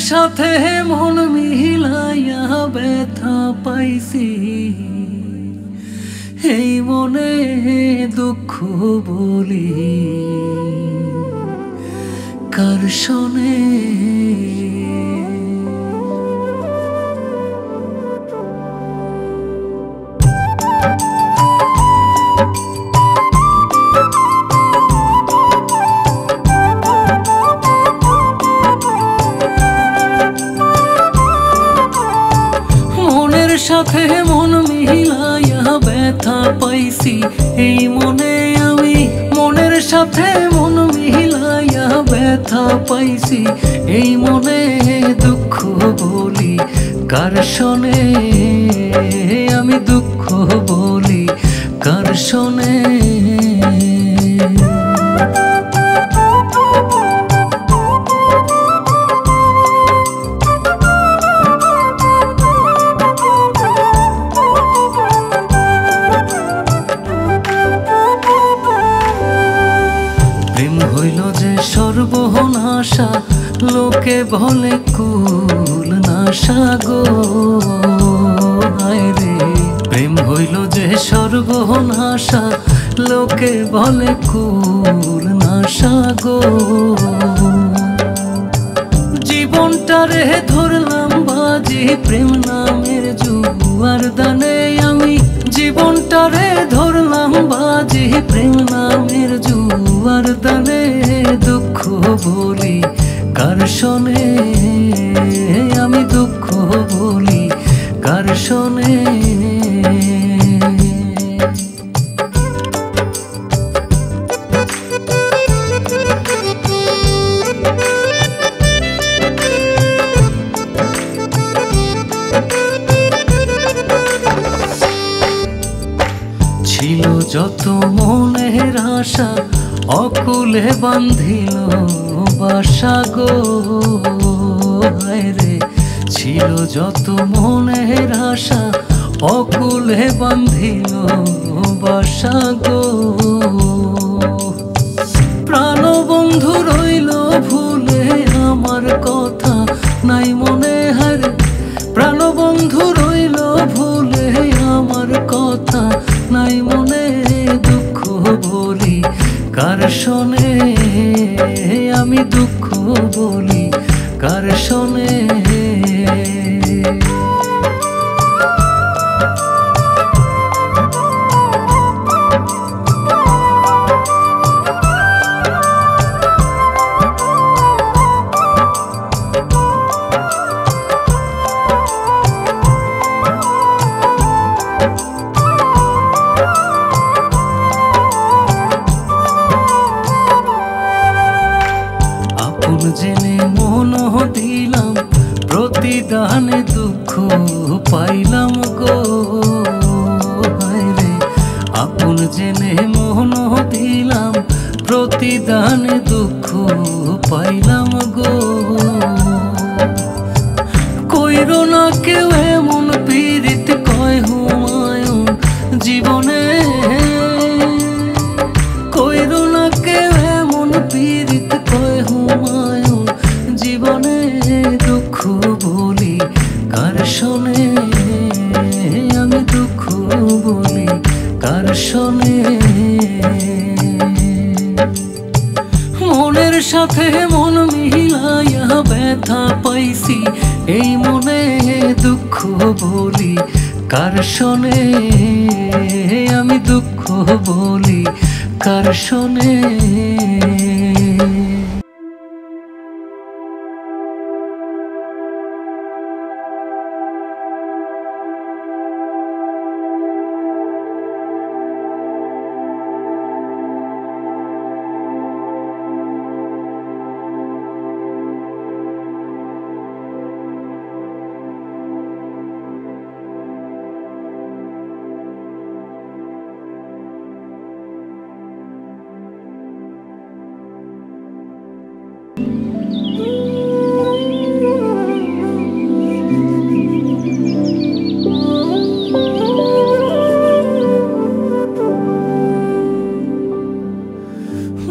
সাথে মন মিলাইয়া ব্যথা পাইছি, এই মনে দুঃখ বলি কার শোনে। সাথে মন মিলাইয়া ব্যথা পাইছি, এই মনে আমি মনের সাথে মন মিলাইয়া ব্যথা পাইছি, এই মনে দুঃখ বলি কার শোনে, আমি দুঃখ বলি কার শোনে। হইল যে সর্বনাশা, লোকে বলে কুল নাশা গো, হায় রে প্রেম হইল যে সর্বনাশা, লোকে বলে কুল নাশা গো। জীবনটারে ধরলাম বাজি প্রেম নামের জুয়ার দানে, আমি জীবনটারে ধরলাম বাজি প্রেম নামের জুয়ার দানে, দুঃখ বলি কার শোনে, আমি দুঃখ বলি কার শোনে। ছিল যত মনের আশা, অকুলে বান্ধিল বাসা গো, হায় রে ছিল যত মনের আশা, অকুলে বান্ধিল বাসা গো। প্রাণবন্ধু রইল ভুলে আমার কথা নাই মনে, হায় প্রাণবন্ধু রইল ভুলে আমার কথা নাই মনে, দুঃখ বলি কার শোনে, আমি দুঃখ বলি কার শোনে। জেনে মন দিলাম প্রতিদানে দুঃখ পাইলাম গো, হায় রে আপন জেনে মন দিলাম প্রতিদানে দুঃখ পাইলাম গো। কইরো না কেউ এমন পীড়িত কয় হুমায়ুন জীবনে, কইরো না কেউ এমন পীড়িত কয় হুমায়ুন জীবনে, দুঃখ বলি কার শোনে, আমি দুঃখ বলি কার শোনে। মনের সাথে মন মিলাইয়া ব্যথা পাইছি, এই মনে দুঃখ বলি কার শোনে, আমি দুঃখ বলি কার শোনে।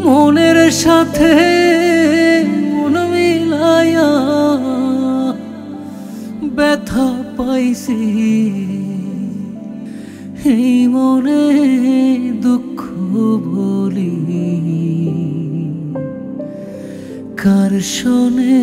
মনের সাথে মন মিলায়া ব্যথা পাইছি, এই মনে দুঃখ বলি কার শোনে।